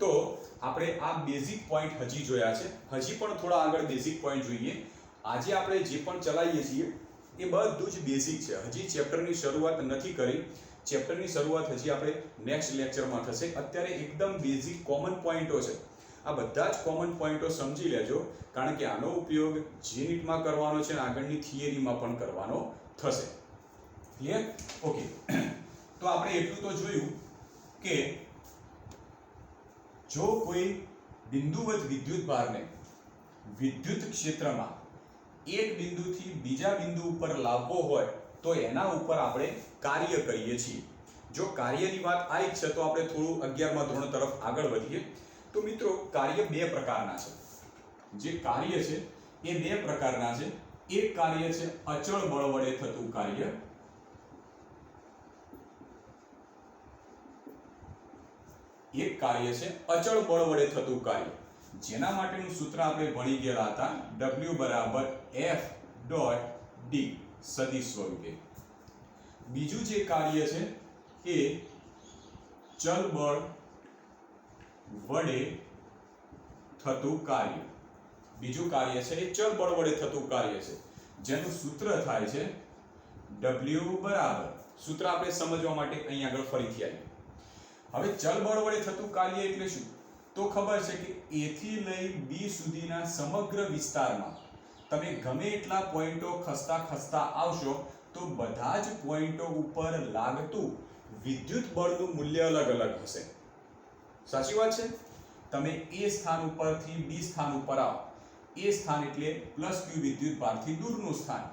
તો આપણે આ બેઝિક પોઈન્ટ હજી જોયા છે. હજી પણ થોડા આગળ બેઝિક પોઈન્ટ જોઈએ. આજે આપણે જે પણ ચલાવીએ છીએ એ બધું જ બેઝિક છે. હજી ચેપ્ટરની શરૂઆત નથી કરી. ચેપ્ટરની શરૂઆત હજી આપણે નેક્સ્ટ લેક્ચરમાં થશે. અત્યારે એકદમ બેઝિક કોમન પોઈન્ટો છે. આ બધા જ કોમન પોઈન્ટો સમજી લેજો, કારણ કે આનો ઉપયોગ જીનીટમાં કરવાનો છે અને આગળની થિયરીમાં પણ કરવાનો થશે. ક્લિયર? ઓકે. તો આપણે એટલું તો જોયું કે જો કોઈ બિંદુવત વિદ્યુત ભારને વિદ્યુત ક્ષેત્રમાં એક બિંદુથી બીજા બિંદુ ઉપર લાવવો હોય તો એના ઉપર આપણે કાર્ય કરીએ છીએ. જો કાર્યની વાત આવી છે તો આપણે થોડું 11મા ધોરણ તરફ આગળ વધીએ. તો મિત્રો, કાર્ય બે પ્રકારના છે. જે કાર્ય છે એ બે પ્રકારના છે. એક કાર્ય છે અચળ બળ વડે થતું કાર્ય, એક કાર્ય છે અચળ બળ વડે થતું કાર્ય, જેના માટેનું સૂત્ર આપણે ભણી ગયેલા હતા, W = F.D સદિશ સ્વરૂપે. બીજું જે કાર્ય છે એ ચલ બળ વડે થતું કાર્ય. બીજું કાર્ય છે એ ચલ બળ વડે થતું કાર્ય છે, જેનું સૂત્ર થાય છે W = સૂત્ર આપણે સમજવા માટે અહીં આગળ ફરીથી આવીએ. હવે ચલ બળ વડે થતું કાર્ય એટલે શું? તો ખબર છે કે A થી લઈ B સુધીના સમગ્ર વિસ્તારમાં તમે ગમે એટલા પોઈન્ટો ખસતા ખસતા આવશો તો બધા જ પોઈન્ટો ઉપર લાગતું વિદ્યુત બળનું મૂલ્ય અલગ અલગ હશે. સાચી વાત છે? તમે A સ્થાન ઉપરથી B સ્થાન ઉપર આવો. A સ્થાન એટલે +q વિદ્યુત ભારથી દૂરનું સ્થાન,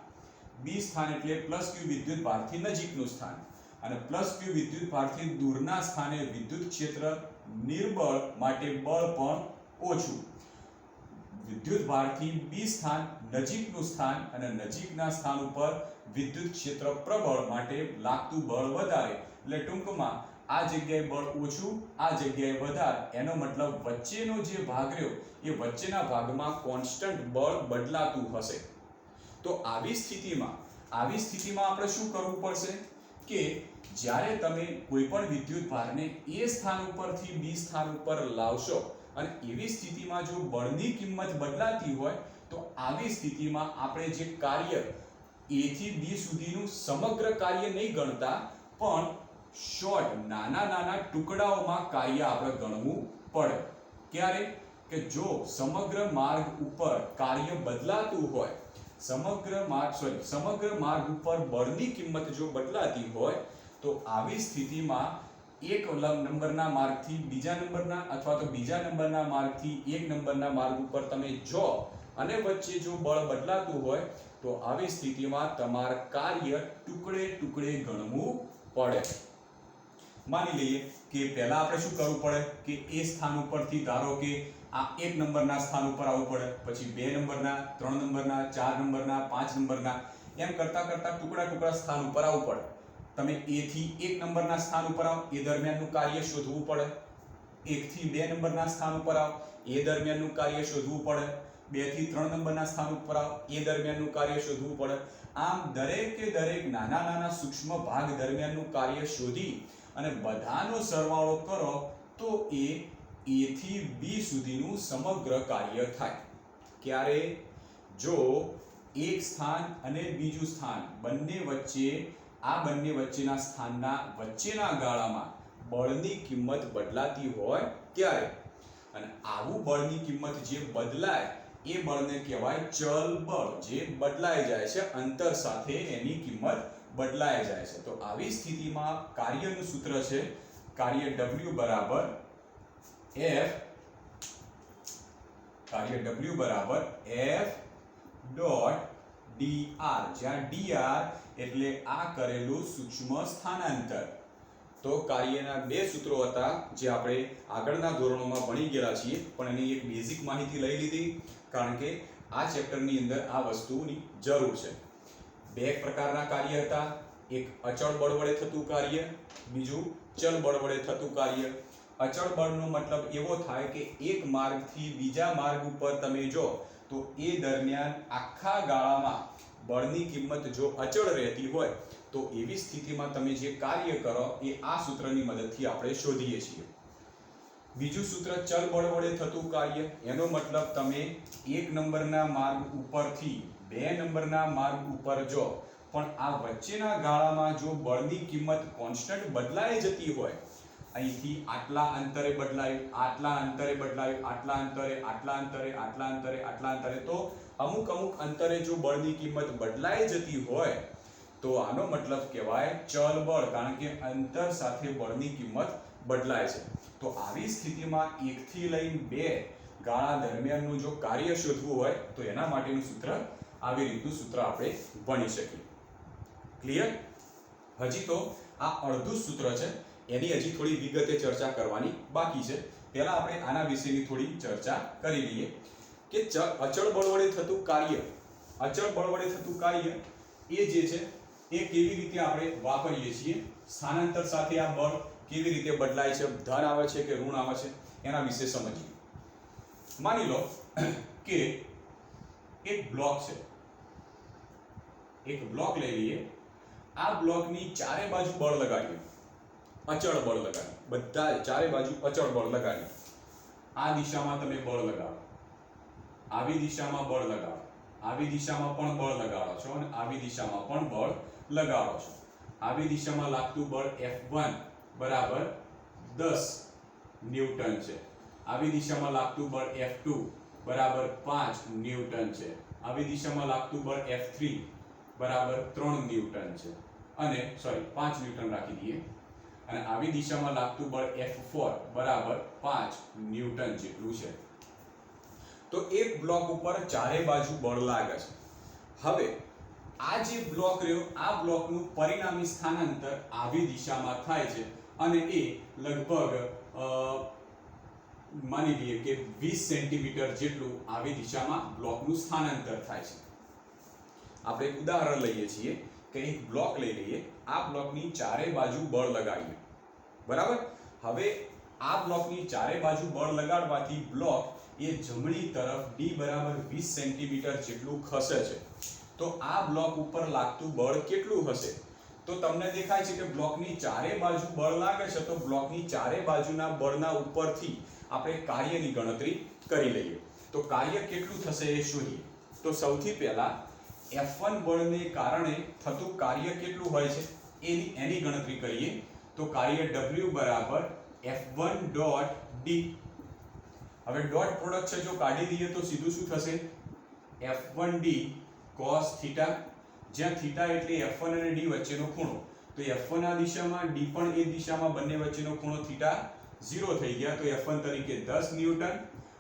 B સ્થાન એટલે +q વિદ્યુત ભારથી નજીકનું સ્થાન, અને +q વિદ્યુત ભારથી દૂરના સ્થાને વિદ્યુત ક્ષેત્ર નિર્બળ માટે બળ પણ ઓછું. વિદ્યુત ભારથી B સ્થાન નજીકનું સ્થાન અને નજીકના સ્થાન ઉપર વિદ્યુત ક્ષેત્ર પ્રબળ માટે લાગતું બળ વધારે. એટલે ટૂંકમાં આ જગ્યાએ બળ ઓછું, આ જગ્યાએ વધારે. એનો મતલબ વચ્ચેનો જે ભાગ રહ્યો એ વચ્ચેના ભાગમાં કોન્સ્ટન્ટ બળ બદલાતું હશે. તો આવી સ્થિતિમાં આપણે શું કરવું પડશે કે જ્યારે તમે કોઈ પણ વિદ્યુત ભારને A સ્થાન ઉપરથી B સ્થાન ઉપર લાવશો અને એવી સ્થિતિમાં જો બળની કિંમત બદલાતી હોય તો આવી સ્થિતિમાં આપણે જે કાર્ય A થી B સુધીનું સમગ્ર કાર્ય નહીં ગણતા, પણ શોર્ટ નાના ટુકડાઓમાં કાર્ય આપણે ગણવું પડે. ક્યારે? કે જો સમગ્ર માર્ગ ઉપર કાર્ય બદલાતું હોય, સમગ્ર માર્ગ ઉપર બળની કિંમત જો બદલાતી હોય તો આવી સ્થિતિમાં એક નંબરના માર્ગથી બીજા નંબરના અથવા તો બીજા નંબરના માર્ગથી એક નંબરના માર્ગ ઉપર તમે જો અને વચ્ચે જો બળ બદલાતું હોય તો આવી સ્થિતિમાં તમારે કાર્ય ટુકડે ટુકડે ગણવું પડે. માની લઈએ કે પહેલા આપણે શું કરવું પડે કે એ સ્થાન ઉપરથી ધારો કે આ 1 નંબરના સ્થાન ઉપર આવવું પડે, પછી 2 નંબરના, 3 નંબરના, 4 નંબરના, 5 નંબરના, એમ કરતા કરતા ટુકડા સ્થાન ઉપર આવવું પડે. તમે A થી 1 નંબરના સ્થાન ઉપર આવો એ દરમિયાનનું કાર્ય શોધવું પડે. 1 થી 2 નંબરના સ્થાન ઉપર આવો એ દરમિયાનનું કાર્ય શોધવું પડે. 2 થી 3 નંબરના સ્થાન ઉપર આવો એ દરમિયાનનું કાર્ય શોધવું પડે. આમ દરેક નાના સૂક્ષ્મ ભાગ દરમિયાનનું કાર્ય શોધી અને બધાનો સરવાળો કરો તો એ A થી B સુધીનું સમગ્ર કાર્ય થાય. ક્યારે? જો એક સ્થાન અને બીજું સ્થાન બંને વચ્ચેના સ્થાનના વચ્ચેના ગાળામાં બળની કિંમત બદલાતી હોય ત્યારે. અને આવું બળની કિંમત જે બદલાય એ બળને કહેવાય ચલ બળ. જે બદલાઈ જાય છે, અંતર સાથે એની કિંમત બદલાઈ જાય છે. તો આવી સ્થિતિમાં કાર્યનું સૂત્ર છે કાર્ય W = F.dr, જ્યાં dr એટલે આ કરેલું સૂક્ષ્મ સ્થાનાંતર. તો કાર્યના બે સૂત્રો હતા જે આપણે આગળના ધોરણોમાં ભણી ગયેલા છીએ, પણ એની એક બેઝિક માહિતી લઈ લીધી, કારણ કે આ ચેપ્ટરની અંદર આ વસ્તુની જરૂર છે. બે પ્રકારના કાર્ય હતા, એક અચળ બળ વડે થતું કાર્ય, બીજું ચલ બળ વડે થતું કાર્ય. અચળ બળનો મતલબ એવો થાય કે એક માર્ગથી બીજા માર્ગ ઉપર તમે જો તો એ દરમિયાન આખા ગાળામાં બળની કિંમત જો અચળ રહેતી હોય તો એવી સ્થિતિમાં તમે જે કાર્ય કરો એ આ સૂત્રની મદદથી આપણે શોધીએ છીએ. બીજું સૂત્ર ચલ બળ વડે થતું કાર્ય, એનો મતલબ તમે એક નંબરના માર્ગ ઉપરથી બે નંબરના માર્ગ ઉપર જો પણ આ વચ્ચેના ગાળામાં જો બળની કિંમત કોન્સ્ટન્ટ બદલાઈ જતી હોય, અહીંથી આટલા અંતરે બદલાયું, આટલા અંતરે બદલાયું, આટલા અંતરે, આટલા અંતરે, આટલા અંતરે, આટલા અંતરે, તો અમુક અંતરે જો બળની કિંમત બદલાઈ જતી હોય તો આનો મતલબ કહેવાય ચલ બળ, કારણ કે અંતર સાથે બળની કિંમત બદલાય છે. તો આવી સ્થિતિમાં 1 થી લઈને 2 ગાળા દરમિયાનનું જો કાર્ય શોધવું હોય તો એના માટેનું સૂત્ર આવી રીતનું સૂત્ર આપણે ભણી શકીએ. ક્લિયર? હજી તો આ અડધું સૂત્ર છે, એની હજી થોડી વિગતે ચર્ચા કરવાની બાકી છે. પહેલા આપણે આના વિશેની થોડી ચર્ચા કરી લઈએ કે અચળ બળ વડે થતું કાર્ય, અચળ બળ વડે થતું કાર્ય એ જે છે એ કેવી રીતે આપણે વાપરીએ છીએ, સ્થાનાંતર સાથે આ બળ કેવી રીતે બદલાય છે, ધન આવે છે કે ઋણ આવે છે, એના વિશે સમજીએ. માની લો કે એક બ્લોક છે, એક બ્લોક લઈ લઈએ, આ બ્લોકની ચારે બાજુ બળ લગાડીએ, અચળ બળ લગાડીએ, બધા ચારે બાજુ અચળ બળ લગાડીએ. આ દિશામાં તમે બળ લગાડો, આવી દિશામાં બળ લગાડો, આવી દિશામાં પણ બળ લગાડો છો અને આવી દિશામાં પણ બળ લગાડો છો. આવી દિશામાં લાગતું બળ F1 બરાબર 10 ન્યૂટન છે, આવી દિશામાં લાગતું બળ F2 બરાબર 5 ન્યૂટન છે, આવી દિશામાં લાગતું બળ F3 બરાબર 3 ન્યૂટન છે, અને સોરી 5 ન્યૂટન રાખી દઈએ, અને આવી દિશામાં લાગતું બળ F4 બરાબર 5 ન્યૂટન જેટલું છે. તો એક બ્લોક ઉપર ચારે બાજુ બળ લાગે છે. હવે આ જે બ્લોક રહ્યો, આ બ્લોકનું પરિણામી સ્થાનાંતર આવી દિશામાં થાય છે અને એ લગભગ માની લઈએ કે 20 સેન્ટીમીટર જેટલું આવી દિશામાં બ્લોકનું સ્થાનાંતર થાય છે. આપણે એક ઉદાહરણ લઈએ છીએ કે એક બ્લોક લઈ લઈએ, આ બ્લોકની ચારે બાજુ બળ લગાડીએ, બરાબર. હવે આ બ્લોકની ચારે બાજુ બળ લગાડવાથી બ્લોક એ જમણી તરફ d બરાબર 20 સેન્ટીમીટર જેટલું ખસે છે. તો આ બ્લોક ઉપર લાગતું બળ કેટલું હશે? તો તમને દેખાય છે કે બ્લોકની ચારે બાજુ બળ લાગે છે, તો બ્લોકની ચારે બાજુના બળના ઉપરથી આપણે કાર્યની ગણતરી કરી લઈએ. તો કાર્ય કેટલું થશે એ શોધીએ. તો સૌથી પહેલા F1 બળને કારણે થતું કાર્ય કેટલું હોય છે એની ગણતરી કરીએ. તો કાર્ય W બરાબર F1 ડોટ D. હવે ડોટ પ્રોડક્ટ છે જો કાઢી દઈએ તો સીધું શું થશે? F1D cos થીટા, જ્યાં થીટા એટલે F1 અને D વચ્ચેનો ખૂણો. તો F1 આ દિશામાં, D પણ એ દિશામાં, બંને વચ્ચેનો ખૂણો થીટા 0 થઈ ગયા. તો F1 તરીકે 10 ન્યૂટન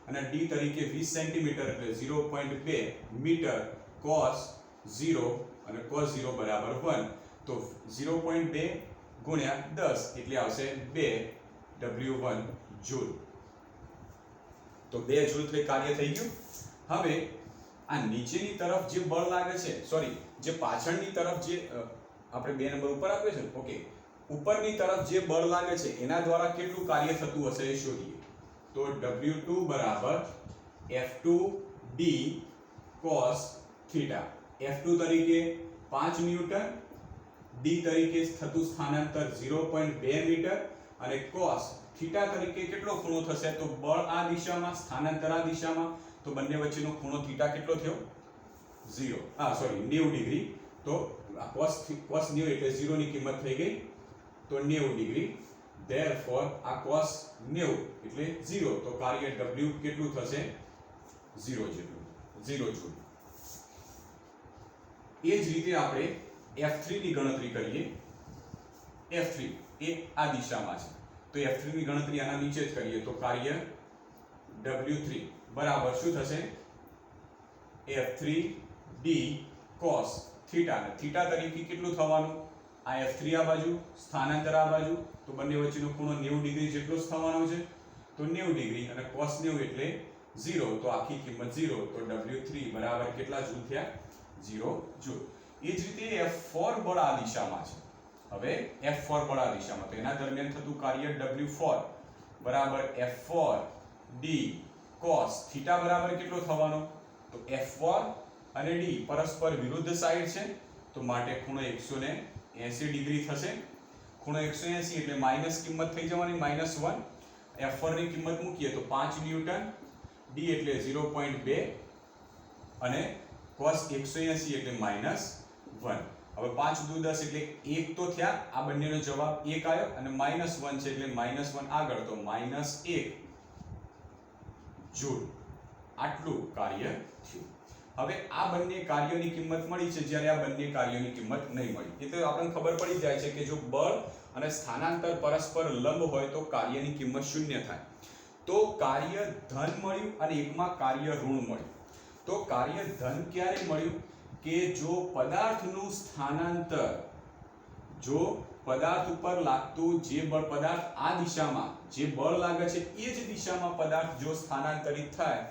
અને D તરીકે 20 સેન્ટીમીટર એટલે 0.2 મીટર cos 0 અને cos 0 બરાબર 1. તો 0.2 ગુણ્યા 10 એટલે આવશે 2 W1 જૂલ. તો 2 જૂલ થઈ કાર્ય થઈ ગયું. હવે આ નીચેની તરફ જે બળ લાગે છે, સોરી જે પાછળની તરફ જે આપણે 2 નંબર ઉપર આપ્યો છે, ઓકે, ઉપરની તરફ જે બળ લાગે છે એના દ્વારા કેટલું કાર્ય થતું હશે એ શોધીએ. તો W2 બરાબર F2D cos થીટા. F2 તરીકે 5 ન્યૂટન, D તરીકે થતું સ્થાનાંતર 0.2 મીટર અને cos થીટા તરીકે કેટલો ખૂણો થશે? તો બળ આ દિશામાં, સ્થાનાંતર આ દિશામાં, તો બંને વચ્ચેનો ખૂણો થીટા કેટલો થયો? 0. Sorry 90 degree. તો cos 90 એટલે 0 ની કિંમત થઈ ગઈ, તો 90 ડિગ્રી. ધેરફોર આ cos 90 એટલે 0, તો કાર્ય W કેટલું થશે? 0 જેટલું, 0 જૂલ. એ જ રીતે આપણે F3 ની ગણતરી કરીએ. F3 એ આ દિશામાં છે, તો F3 ની ગણતરી આના નીચે જ કરીએ. તો કાર્ય W3 બરાબર શું થશે? F3D cos theta. થીટા તરીકે કેટલું થવાનું? આ F3 આ બાજુ, સ્થાનાંતર આ બાજુ, તો બંને વચ્ચેનો ખૂણો 90 ડિગ્રી જેટલો જ થવાનો છે. તો 90 ડિગ્રી અને cos 90 એટલે 0 તો આખી કિંમત 0 તો W3 બરાબર કેટલા જૂલ થયા 0 જૂલ એ જ રીતે F4 બળ આ દિશામાં છે હવે F4 બળ આ દિશામાં તો એના દરમિયાન થતું કાર્ય W4 બરાબર F4 D cos થીટા બરાબર કેટલો થવાનો તો F4 અને D પરસ્પર વિરુદ્ધ સાઈડ છે તો માટે ખૂણો 180 ડિગ્રી થશે ખૂણો 180 એટલે માઈનસ કિંમત થઈ જવાની -1 F4 ની કિંમત મૂકીએ તો 5 ન્યૂટન D એટલે 0.2 અને cos 180 એટલે -1 હવે 5 દુ 10 એટલે 1 તો થયા આ બંનેનો જવાબ 1 આવ્યો અને -1 છે એટલે -1 આગળ તો -1 જૂલ આટલું કાર્ય થયું હવે આ બંને કાર્યોની કિંમત મળી છે જ્યારે આ બંને કાર્યોની કિંમત નહીં મળી એટલે આપણને ખબર પડી જાય છે કે જો બળ અને સ્થાનાંતર પરસ્પર લંબ હોય તો કાર્યની કિંમત શૂન્ય થાય તો કાર્ય ધન મળ્યું અને એકમાં કાર્ય ઋણ મળ્યું તો કાર્ય ધન ક્યારે મળ્યું કે જો પદાર્થનું સ્થાનાંતર જો પદાર્થ ઉપર લાગતું જે બળ પદાર્થ આ દિશામાં જે બળ લાગે છે એ જ દિશામાં પદાર્થ જો સ્થાનાંતરિત થાય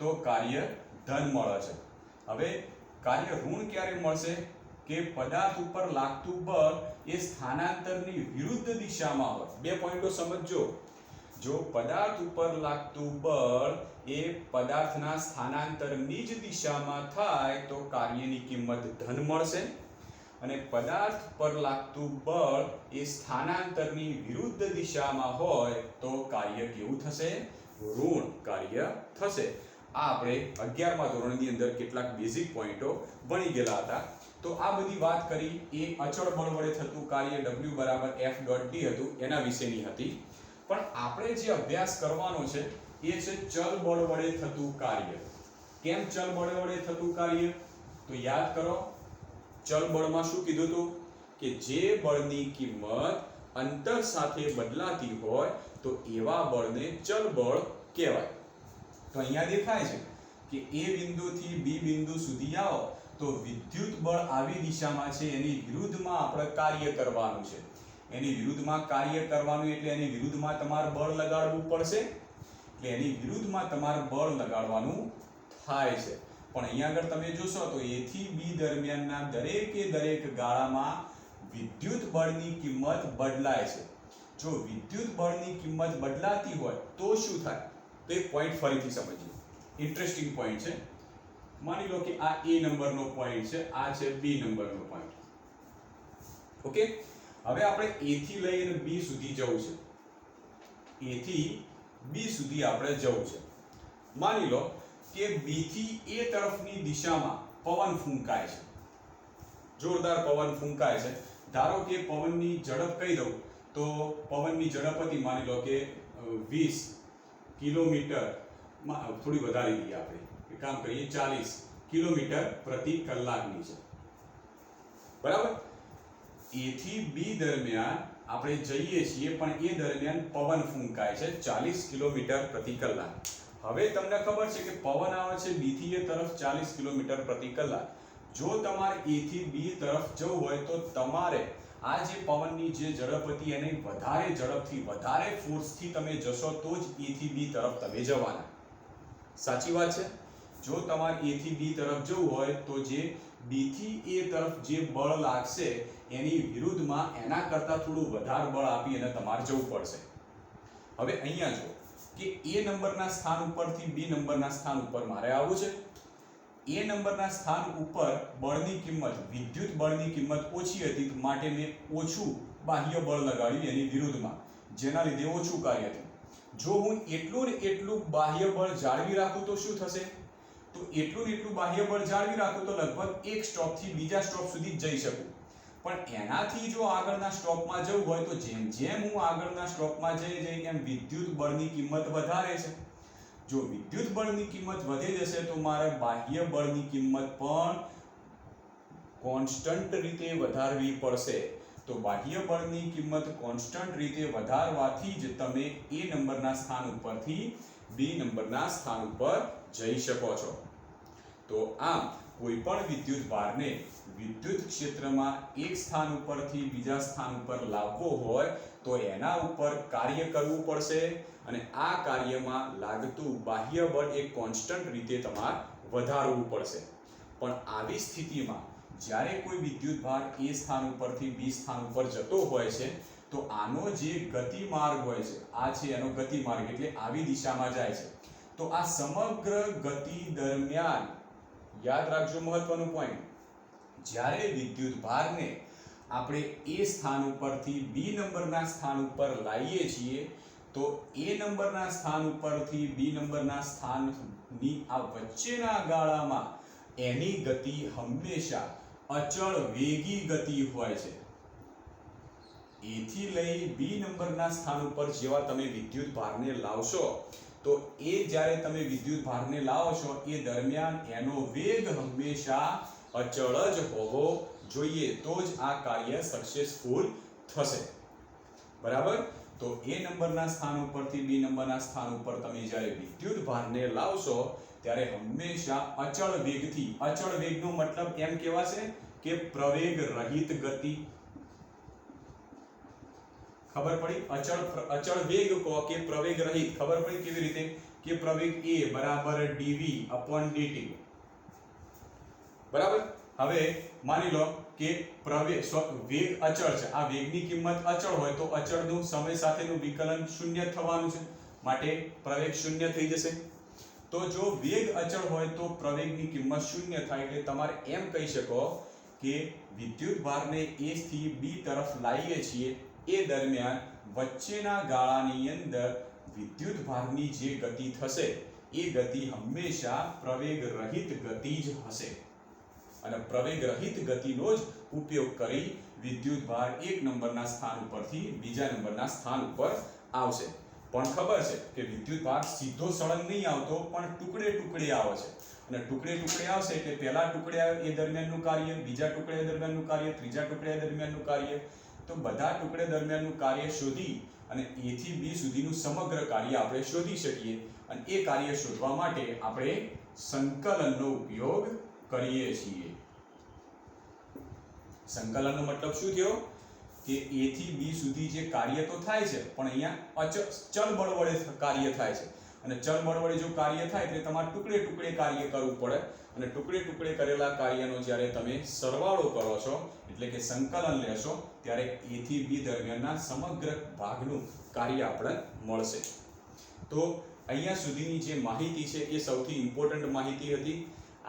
તો કાર્ય ધન મળે છે હવે કાર્ય ઋણ ક્યારે મળશે કે પદાર્થ ઉપર લાગતું બળ એ સ્થાનાંતરની વિરુદ્ધ દિશામાં હોય બે પોઈન્ટો સમજજો જો પદાર્થ ઉપર લાગતું બળ એ પદાર્થના સ્થાનાંતરની જ દિશામાં થાય તો કાર્યની કિંમત ધન મળશે અને પદાર્થ પર લાગતું બળ એ સ્થાનાંતરની વિરુદ્ધ દિશામાં હોય તો કાર્ય કેવું થશે ઋણ કાર્ય થશે આ આપણે 11મા ધોરણની અંદર કેટલાક બેઝિક પોઈન્ટો ભણી ગયેલા હતા તો આ બધી વાત કરી એ અચળ બળ વડે થતું કાર્ય W બરાબર F.D હતું એના વિશેની હતી પણ આપણે જે અભ્યાસ કરવાનો છે એ છે ચલ બળ વડે થતું કાર્ય કેમ ચલ બળ વડે થતું કાર્ય તો યાદ કરો ચલ બળમાં શું કીધું હતું કે જે બળની કિંમત અંતર સાથે બદલાતી હોય તો એવા બળને ચલ બળ કહેવાય તો અહીંયા દેખાય છે કે A બિંદુથી B બિંદુ સુધી આવો તો વિદ્યુત બળ આવી દિશામાં છે એની વિરુદ્ધમાં આપણે કાર્ય કરવાનું છે એની વિરુદ્ધમાં કાર્ય કરવાનું એટલે એની વિરુદ્ધમાં તમારે બળ લગાડવું પડશે એટલે એની વિરુદ્ધમાં તમારે બળ લગાડવાનું થાય છે પણ અહીંયા આગળ તમે જોશો તો A થી B દરમિયાનના દરેકે દરેક ગાળામાં વિદ્યુત બળની કિંમત બદલાય છે જો વિદ્યુત બળની કિંમત બદલાતી હોય તો શું થાય તો એક પોઈન્ટ ફરીથી સમજીએ ઇન્ટરેસ્ટિંગ પોઈન્ટ છે માની લો કે આ A નંબરનો પોઈન્ટ છે આ છે B નંબરનો પોઈન્ટ ઓકે હવે આપણે A થી લઈને B સુધી જવું છે A થી B સુધી આપણે જવું છે માની લો કે B થી A તરફની દિશામાં પવન ફૂંકાય છે જોરદાર પવન ફૂંકાય છે ધારો કે પવનની ઝડપ કહી દઉં તો પવનની ઝડપ હતી માની લો કે 20 કિલોમીટર થોડી વધારી દઈએ આપણે એક કામ કરીએ 40 કિલોમીટર પ્રતિ કલાકની છે બરાબર A થી B દરમિયાન આપણે જઈએ છીએ પણ એ દરમિયાન પવન ફૂંકાય છે 40 કિલોમીટર પ્રતિ કલાક હવે તમને ખબર છે કે પવન આવે છે B થી A તરફ 40 કિલોમીટર પ્રતિ કલાક જો તમારે A થી B તરફ જવું હોય તો તમારે આ જે પવનની જે ઝડપ હતી એને વધારે ઝડપથી વધારે ફોર્સથી તમે જશો તો જ A થી B તરફ તમે જવાના સાચી વાત છે જો તમારે A થી B તરફ જવું હોય તો જે B થી A તરફ જે બળ લાગશે એની વિરુદ્ધમાં એના કરતાં થોડું વધારે બળ આપી અને તમારે જવું પડશે હવે અહીંયા જો કે A નંબરના સ્થાન ઉપરથી B નંબરના સ્થાન ઉપર મારે આવવું છે A નંબરના સ્થાન ઉપર બળની કિંમત વિદ્યુત બળની કિંમત ઓછી હતી માટે મેં ઓછું બાહ્ય બળ લગાડ્યું એની વિરુદ્ધમાં જેના લીધે ઓછું કાર્ય થયું જો હું એટલું ને એટલું બાહ્ય બળ જાળવી રાખું તો શું થશે તો એટલું ને એટલું બાહ્ય બળ જાળવી રાખું તો લગભગ એક સ્ટોપથી બીજા સ્ટોપ સુધી જઈ શકું પણ એનાથી જો આગળના સ્ટોપમાં જવું હોય તો જેમ જેમ હું આગળના સ્ટોપમાં જઈ એમ વિદ્યુત બળની કિંમત વધારે છે જો વિદ્યુત બળની કિંમત વધી જશે તો મારે બાહ્ય બળની કિંમત પણ કોન્સ્ટન્ટ રીતે વધારવી પડશે તો બાહ્ય બળની કિંમત કોન્સ્ટન્ટ રીતે વધારવાથી જ તમે A નંબરના સ્થાન ઉપરથી B નંબરના સ્થાન ઉપર જઈ શકો છો તો આમ કોઈ પણ વિદ્યુત ભારને વિદ્યુત ક્ષેત્રમાં એક સ્થાન ઉપરથી બીજા સ્થાન ઉપર લાવવો હોય તો એના ઉપર કાર્ય કરવું પડશે અને આ કાર્યમાં લાગતું બાહ્ય બળ એક કોન્સ્ટન્ટ રીતે તમારે વધારવું પડશે. પણ આવી સ્થિતિમાં જ્યારે કોઈ વિદ્યુતભાર એ સ્થાન ઉપરથી બી સ્થાન ઉપર જતો હોય છે તો આનો જે ગતિમાર્ગ હોય છે, આ છે એનો ગતિમાર્ગ, એટલે આવી દિશામાં જાય છે. તો આ સમગ્ર ગતિ દરમિયાન યાદ રાખજો મહત્વનું પોઈન્ટ, જ્યારે વિદ્યુતભારને આપણે એ સ્થાન ઉપરથી બી નંબરના સ્થાન ઉપર લાવીએ છીએ તો એ નંબરના સ્થાન ઉપરથી બી નંબરના સ્થાનની આ વચ્ચેના ગાળામાં એની ગતિ હંમેશા અચળ વેગી ગતિ હોય છે. એથી લઈ બી નંબરના સ્થાન ઉપર જેવા તમે વિદ્યુતભારને લાવશો તો એ જ્યારે તમે વિદ્યુતભારને લાવો છો એ દરમિયાન એનો વેગ હંમેશા અચળ જ હોવો જોઈએ, તો જ આ કાર્ય સક્સેસફુલ થશે. બરાબર? તો એ નંબરના સ્થાન ઉપરથી બી નંબરના સ્થાન ઉપર તમે જ્યારે વિદ્યુતભારને લાવશો ત્યારે હંમેશા અચળ વેગથી, અચળ વેગનો મતલબ એમ કહેવાશે કે પ્રવેગ રહિત ગતિ. ખબર પડી? અચળ વેગ કહો કે પ્રવેગ રહિત. ખબર પડી કેવી રીતે? કે પ્રવેગ a બરાબર dv/dt. બરાબર? હવે માની લો કે વેગ અચળ છે, આ વેગની કિંમત અચળ હોય તો અચળનું સમય સાથેનું વિકલન શૂન્ય થવાનું છે, માટે પ્રવેગ શૂન્ય થઈ જશે. તો જો વેગ અચળ હોય તો પ્રવેગની કિંમત શૂન્ય થાય, એટલે તમારે એમ કહી શકો કે વિદ્યુતભારને a થી b તરફ લાવીએ છીએ એ દરમિયાન વચ્ચેના ગાળાની અંદર વિદ્યુતભારની જે ગતિ થશે એ ગતિ હંમેશા પ્રવેગ રહિત ગતિ જ હશે. અને પ્રવેગ રહિત ગતિનો જ ઉપયોગ કરી વિદ્યુતભાર એક નંબરના સ્થાન ઉપરથી બીજા નંબરના સ્થાન ઉપર આવશે. પણ ખબર છે કે વિદ્યુતભાર સીધો સળંગ નહીં આવતો, પણ ટુકડે ટુકડે આવે છે. અને ટુકડે ટુકડે આવશે એટલે પહેલા ટુકડે આવે એ દરમિયાનનું કાર્ય, બીજા ટુકડે દરમિયાનનું કાર્ય, ત્રીજા ટુકડે દરમિયાનનું કાર્ય. તો બધા ટુકડે દરમિયાનનું કાર્ય શોધી અને a થી b સુધીનું સમગ્ર કાર્ય આપણે શોધી શકીએ. અને એ કાર્ય શોધવા માટે આપણે સંકલનનો ઉપયોગ કરીએ છીએ. સંકલનનો મતલબ શું થયો કે a થી b સુધી જે કાર્ય તો થાય છે પણ અહીંયા ચલ બળ વડે કાર્ય થાય છે. અને ચલ બળ વડે જો કાર્ય થાય એટલે તમારે ટુકડે ટુકડે કાર્ય કરવું પડે. અને ટુકડે ટુકડે કરેલા કાર્યનો જ્યારે તમે સરવાળો કરો છો એટલે કે સંકલન લેશો ત્યારે a થી b દરમિયાનના સમગ્ર ભાગનું કાર્ય આપણે મળશે. તો અહીંયા સુધીની જે માહિતી છે એ સૌથી ઇમ્પોર્ટન્ટ માહિતી હતી.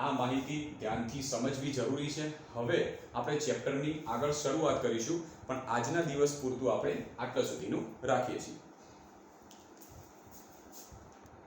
આ માહિતી ધ્યાનથી સમજવી જરૂરી છે. હવે આપણે ચેપ્ટરની આગળ શરૂઆત કરીશું, પણ આજના દિવસ પૂરતું આપણે આટલા સુધીનું રાખીએ છીએ.